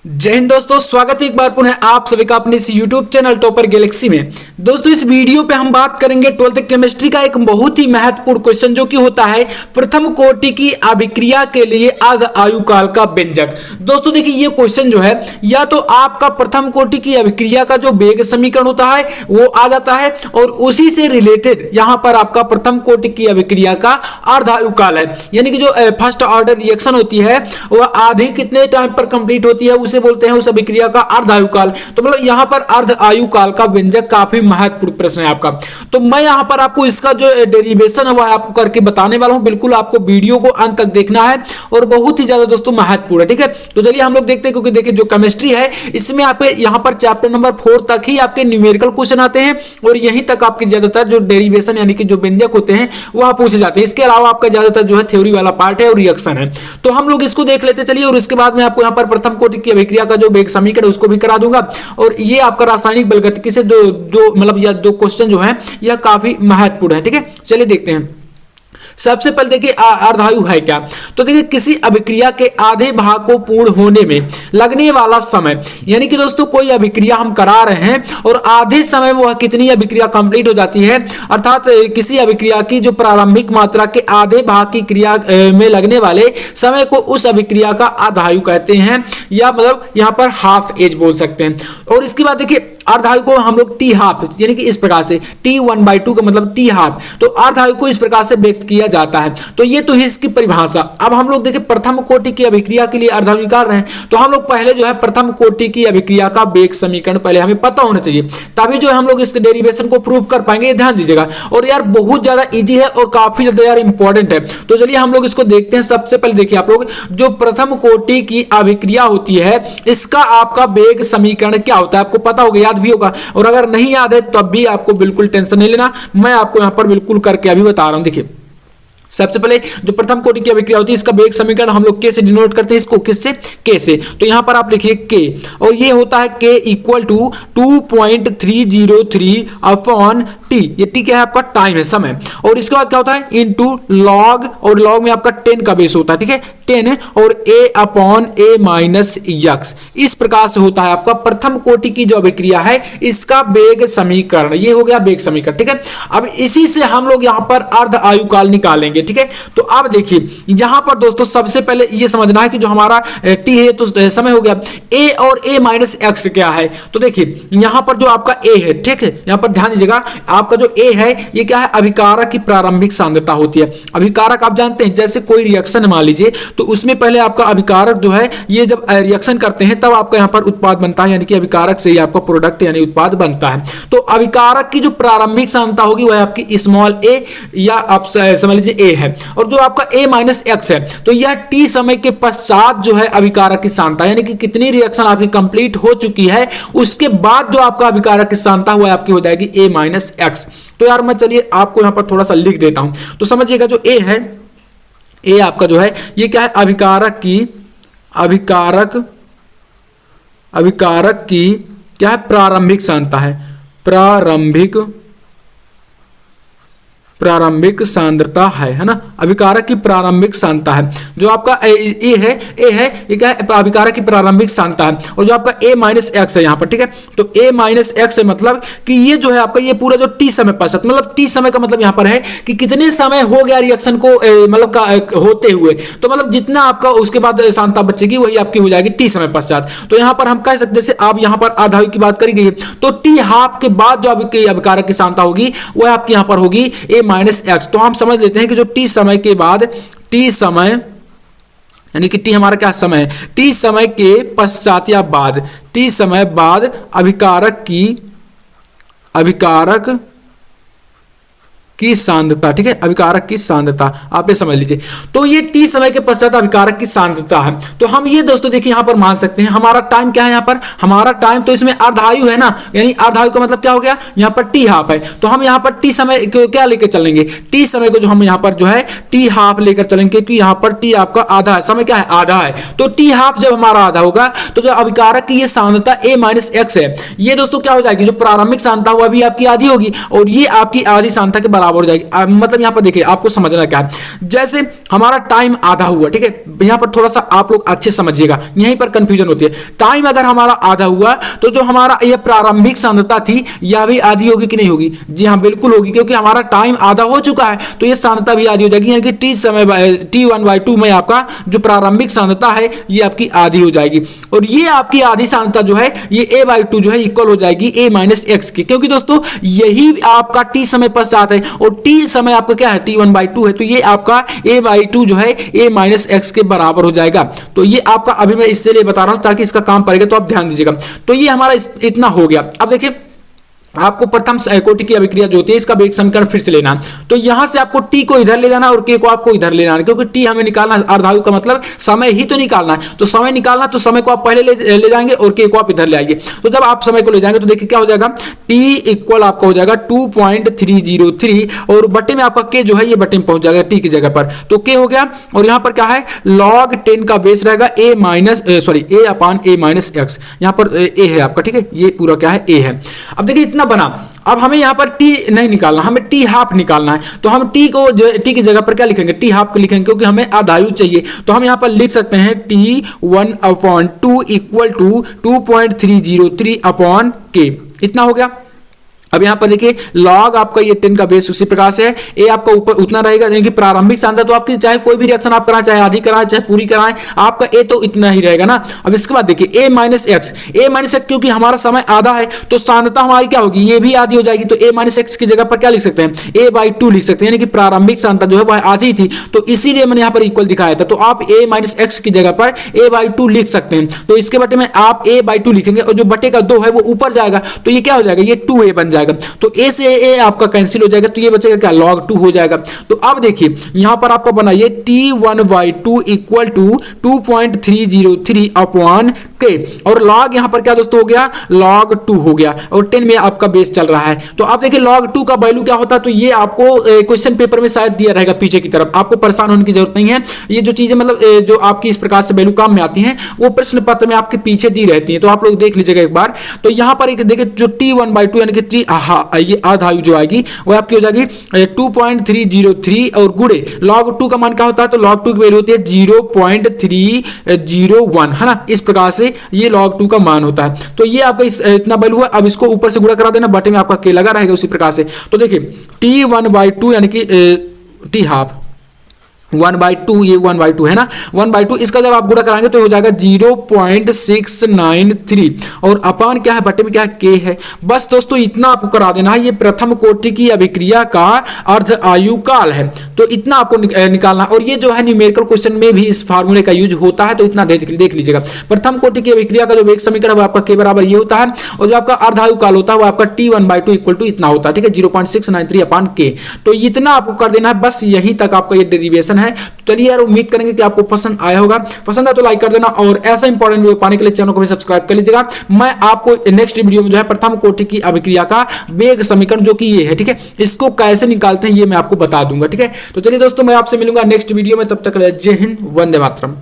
जय हिंद दोस्तों, स्वागत है एक बार पुनः आप सभी का अपने इस YouTube चैनल टॉपर गैलेक्सी में। दोस्तों इस वीडियो पे हम बात करेंगे 12th केमिस्ट्री का एक बहुत ही महत्वपूर्ण क्वेश्चन जो कि होता है प्रथम कोटि की अभिक्रिया के लिए अर्ध आयु काल का व्यंजक। दोस्तों देखिए ये क्वेश्चन जो है या तो आपका प्रथम कोटि की अभिक्रिया का जो वेग समीकरण होता है वो आ जाता है और उसी से रिलेटेड यहाँ पर आपका प्रथम कोटि की अभिक्रिया का अर्ध आयु काल है, यानी कि जो फर्स्ट ऑर्डर रिएक्शन होती है वह आधी कितने टाइम पर कंप्लीट होती है उसे बोलते हैं उस अभिक्रिया का अर्ध आयु काल। तो मतलब यहां पर अर्ध आयु काल का व्यंजक काफी महत्वपूर्ण प्रश्न है आपका। तो मैं यहां पर आपको इसका जो डेरिवेशन है वह आपको करके बताने वाला हूं। बिल्कुल आपको वीडियो को अंत तक देखना है और बहुत ही ज्यादा दोस्तों महत्वपूर्ण है, ठीक है। तो चलिए हम लोग देखते हैं, क्योंकि देखिए जो केमिस्ट्री है इसमें आपके यहां पर चैप्टर नंबर 4 तक ही आपके न्यूमेरिकल क्वेश्चन आते हैं और यहीं तक आपके ज्यादातर जो डेरिवेशन यानी कि जो व्यंजक होते हैं वह पूछे जाते हैं। इसके अलावा आपका ज्यादातर जो है थ्योरी वाला पार्ट है और रिएक्शन है। तो हम लोग इसको देख लेते चलिए और इसके बाद में आपको यहां पर प्रथम कोटि की अभिक्रिया का जो वेग समीकरण उसको भी करा दूंगा। और ये आपका रासायनिक बलगतिकी से दो मतलब या दो क्वेश्चन जो है यह काफी महत्वपूर्ण है, ठीक है। चलिए देखते हैं। सबसे पहले देखिए अर्धायु है क्या। तो देखिए किसी अभिक्रिया के आधे भाग को पूर्ण होने में लगने वाला समय, यानी कि दोस्तों कोई अभिक्रिया हम करा रहे हैं और आधे समय में वह कितनी अभिक्रिया कंप्लीट हो जाती है, अर्थात किसी अभिक्रिया की जो प्रारंभिक मात्रा के आधे भाग की क्रिया में लगने वाले समय को उस अभिक्रिया का अर्धायु कहते हैं, या मतलब यहां पर हाफ एज बोल सकते हैं। और इसके बाद देखिए अर्धायु को हम लोग टी हाफ यानी कि इस प्रकार से T1/2 का मतलब टी हाफ, तो अर्धायु को इस प्रकार से व्यक्त किया जाता है। तो ये तो है इसकी परिभाषा। अब हम लोग देखिए प्रथम कोटि की अभिक्रिया के लिए अर्धायु निकाल रहे हैं, तो हम लोग पहले जो है प्रथम कोटि की अभिक्रिया का वेग समीकरण पहले हमें पता होना चाहिए, तभी जो है हम लोग इस डेरिवेशन को प्रूव कर पाएंगे। ये ध्यान दीजिएगा और यार बहुत ज्यादा इजी है और काफी ज्यादा यार इंपॉर्टेंट है। तो चलिए हम लोग इसको देखते हैं। सबसे पहले देखिए आप लोग जो प्रथम कोटि की अभिक्रिया होती है इसका आपका वेग समीकरण क्या होता है आपको पता होगा, याद भी होगा। और अगर नहीं याद है तब भी आपको बिल्कुल टेंशन नहीं लेना, मैं आपको यहां पर बिल्कुल करके अभी बता रहा हूं। देखिए सबसे पहले जो प्रथम कोटि की अभिक्रिया होती है इसका वेग समीकरण हम लोग के से डिनोट करते हैं, इसको किससे, के से। तो यहां पर आप लिखिए के, और ये होता है के इक्वल टू 2.303 अपॉन टी। ये टी क्या है आपका टाइम है, समय। और इसके बाद क्या होता है इनटू लॉग, और लॉग में आपका 10 का बेस होता है, ठीक है 10 और a upon a minus x। इस प्रकार से होता है आपका प्रथम कोटि की जो अभिक्रिया है इसका वेग समीकरण। ये हो गया वेग समीकरण, ठीक है। अब इसी से हम लोग यहां पर अर्ध आयु काल निकालेंगे, ठीक है। तो अब देखिए यहां पर दोस्तों सबसे पहले ये समझना है कि जो हमारा t है तो समय हो गया a और a माइनस x क्या है। तो देखिए यहां पर जो आपका a है, ठीक है, यहां पर ध्यान दीजिएगा आपका जो a है ये क्या है अभिकारक की प्रारंभिक सांद्रता होती है। अभिकारक आप जानते हैं जैसे कोई रिएक्शन मान लीजिए तो उसमें पहले आपका अभिकारक जो है ये जब रिएक्शन करते हैं तब आपका यहां पर उत्पाद बनता है, यानी कि अभिकारक से ही आपका प्रोडक्ट यानी उत्पाद बनता है। तो अभिकारक की जो प्रारंभिक सांद्रता होगी वह आपकी स्मॉल a या आप समझ लीजिए a है, और जो आपका a माइनस x है तो यह t समय के पश्चात जो है अभिकारक की सांद्रता, यानी कि कितनी रिएक्शन आपकी कंप्लीट हो चुकी है उसके बाद जो आपका अभिकारक की सांद्रता हुआ आपकी हो जाएगी a माइनस x। तो यार मैं चलिए आपको यहां पर थोड़ा सा लिख देता हूं। तो समझिएगा जो a है, a आपका जो है ये क्या है अभिकारक की क्या है प्रारंभिक सांद्रता है, प्रारंभिक सांद्रता है ना, अभिकारक की प्रारंभिक सांद्रता है। जो आपका ए है ये क्या है अभिकारक की प्रारंभिक सांद्रता है, और जो आपका a माइनस एक्स है यहाँ पर, ठीक है। तो a माइनस एक्स है मतलब कि ये जो है आपका ये पूरा जो t समय पश्चात, मतलब t समय का मतलब यहाँ पर है कि कितने समय हो गया रिएक्शन को मतलब होते हुए, तो मतलब जितना आपका उसके बाद सांद्रता बचेगी वही आपकी हो जाएगी t समय पश्चात। तो यहाँ पर हम कह सकते जैसे आप यहाँ पर अर्धायु की बात करी गई है तो t हाफ के बाद जो आपकी अभिकारक की सांद्रता होगी वह आपकी यहाँ पर होगी a माइनस एक्स। तो हम समझ लेते हैं कि जो टी समय के बाद, टी समय यानी कि टी हमारा क्या समय है, टी समय के पश्चात या बाद, टी समय बाद अभिकारक की सांद्रता, ठीक है, अभिकारक की सांद्रता आप ये समझ लीजिए। तो ये t समय के पश्चात अभिकारक की सांद्रता है। तो हम ये दोस्तों देखिए यहां पर मान सकते हैं हमारा टाइम क्या है, यहां पर हमारा टाइम तो इसमें अर्धायु है ना, यानी अर्धायु का मतलब क्या हो गया यहां पर t हाफ है। तो हम यहां पर t समय को क्या लेकर चलेंगे, t समय को जो हम यहां पर जो है t हाफ लेकर चलेंगे, क्योंकि यहां पर t आपका आधा है, समय क्या है आधा है। तो t हाफ जब हमारा आधा होगा तो जो अभिकारक की ये सांद्रता a माइनस एक्स है ये दोस्तों क्या हो जाएगी, जो प्रारंभिक सांद्रता हुआ भी आपकी आधी होगी और ये आपकी आधी सांद्रता के बराबर बराबर हो जाएगी। मतलब यहाँ पर देखिए आपको समझना क्या है, जैसे हमारा टाइम आधा हुआ, ठीक है, यहाँ पर थोड़ा सा आप लोग अच्छे समझिएगा, यहीं पर कंफ्यूजन होती है। टाइम अगर हमारा आधा हुआ तो जो हमारा ये प्रारंभिक सांद्रता थी यह भी आधी होगी कि नहीं होगी? जी हाँ बिल्कुल होगी, क्योंकि हमारा टाइम आधा हो चुका है तो ये सांद्रता भी आधी हो जाएगी, यानी कि टी समय T1/2 में आपका जो प्रारंभिक सांद्रता है ये आपकी आधी हो जाएगी। और ये आपकी आधी सांद्रता जो है ये A/2 जो है इक्वल हो जाएगी A-x की, क्योंकि दोस्तों यही आपका टी समय पश्चात है और टी समय आपका क्या है T1/2 है, तो ये आपका A/2 जो है A-x के बराबर हो जाएगा। तो ये आपका अभी मैं इसलिए बता रहा हूं ताकि इसका काम पड़ेगा, तो आप ध्यान दीजिएगा। तो ये हमारा इतना हो गया। अब देखिए आपको प्रथम कोटि की अभिक्रिया जो होती है इसका वेग समीकरण फिर से लेना, तो यहां से आपको टी को इधर ले जाना और के को आपको इधर ले जाना, क्योंकि टी हमें निकालना है, अर्धायु का मतलब समय ही तो निकालना है, तो समय निकालना तो समय को आप पहले ले जाएंगे और के को आप इधर ले आएंगे। तो जब आप समय को ले जाएंगे तो देखिए क्या हो जाएगा, टी इक्वल आपका हो जाएगा 2.303 और बटे में आपका के जो है ये बटे में पहुंच जाएगा टी की जगह पर, तो के हो गया। और यहां पर क्या है log 10 का बेस रहेगा A/A-x, यहां पर ए है आपका, ठीक है, ये पूरा क्या है ए है। अब देखिए इतना बना, अब हमें यहां पर टी नहीं निकालना, हमें टी हाफ निकालना है, तो हम टी को टी की जगह पर क्या लिखेंगे, टी हाफ लिखेंगे, क्योंकि हमें आधायु चाहिए। तो हम यहां पर लिख सकते हैं T1/2 इक्वल टू 2.303 अपॉन के, इतना हो गया। अब यहां पर देखिए लॉग आपका ये 10 का बेस उसी प्रकार से है, ए आपका ऊपर उतना रहेगा, यानी कि प्रारंभिक सांद्रता तो आपकी चाहे कोई भी रिएक्शन आप कराएं, चाहे आधी कराएं चाहे पूरी कराएं, आपका ए तो इतना ही रहेगा ना। अब इसके बाद देखिए A-x, क्योंकि हमारा समय आधा है तो सांद्रता हमारी क्या होगी, ये भी आधी हो जाएगी, तो A-x की जगह पर क्या लिख सकते हैं, A/2 लिख सकते हैं, यानी कि प्रारंभिक सांद्रता जो है वह आधी थी, तो इसीलिए मैंने यहाँ पर इक्वल दिखाया था। तो आप A-x की जगह पर A/2 लिख सकते हैं, तो इसके बटे में आप A/2 लिखेंगे और जो बटे का 2 है वो ऊपर जाएगा, तो ये क्या हो जाएगा, ये 2a बन जाएगा। तो a से a आपका कैंसिल हो जाएगा, तो ये बचेगा क्या, log 2 हो जाएगा। तो अब देखिए यहां पर आपका बना ये T1/2 इक्वल टू 2.303 अपॉन के, और log यहां पर क्या दोस्तों हो गया, log 2 हो गया, और 10 में आपका बेस चल रहा है। तो आप देखिए log 2 का वैल्यू क्या होता है, तो ये आपको क्वेश्चन पेपर में शायद दिया रहेगा पीछे की तरफ, आपको परेशान होने की जरूरत नहीं है। ये जो चीजें मतलब जो आपकी इस प्रकार से वैल्यू काम में आती हैं वो प्रश्न पत्र में आपके पीछे दी रहती है, तो आप लोग देख लीजिएगा एक बार। तो यहां पर एक देखिए जो T1/2 यानी कि ये आधायु जो आएगी वो आपकी हो जाएगी 2.303 और गुणे log 2 का मान क्या होता है, तो log 2 की वैल्यू होती है 0.301, है ना। इस प्रकार से ये log 2 का मान होता है। तो ये आपका इतना वैल्यू है, अब इसको ऊपर से गुणा करा देना, बटे में आपका के लगा रहेगा उसी प्रकार से। तो देखिए T1/2 यानी कि टी हाफ 1/2, ये 1/2 है ना, 1/2, इसका जब आप गुणा कराएंगे तो हो जाएगा 0.693 और अपान क्या है, बटे में क्या है, के है। बस दोस्तों इतना आपको करा देना है, ये प्रथम कोटि की अभिक्रिया का अर्ध आयु काल है, तो इतना आपको निकालना। और ये जो है न्यूमेरिकल क्वेश्चन में भी इस फार्मूले का यूज होता है, तो इतना देख लीजिएगा। प्रथम कोटि की अभिक्रिया का जो वेग समीकरण है आपका के बराबर ये होता है, और जो आपका अर्धायु काल होता है वो आपका T1/2 इक्वल टू इतना होता है, ठीक है, 0.693 अपान के। तो इतना आपको कर देना है, बस यहीं तक आपका ये डेरिवेशन है। चलिए यार, उम्मीद करेंगे कि आपको पसंद आया होगा, पसंद आया तो लाइक कर देना, और ऐसा इंपॉर्टेंट वीडियो पाने के लिए चैनल को भी सब्सक्राइब कर लीजिएगा। मैं आपको नेक्स्ट वीडियो में जो है प्रथम कोटि की अभिक्रिया का वेग समीकरण जो कि ये है, ठीक है, इसको कैसे निकालते हैं ये मैं आपको बता दूंगा, ठीक है। तो चलिए दोस्तों मैं आपसे मिलूंगा नेक्स्ट वीडियो में, तब तक जय हिंद, वंदे मातरम।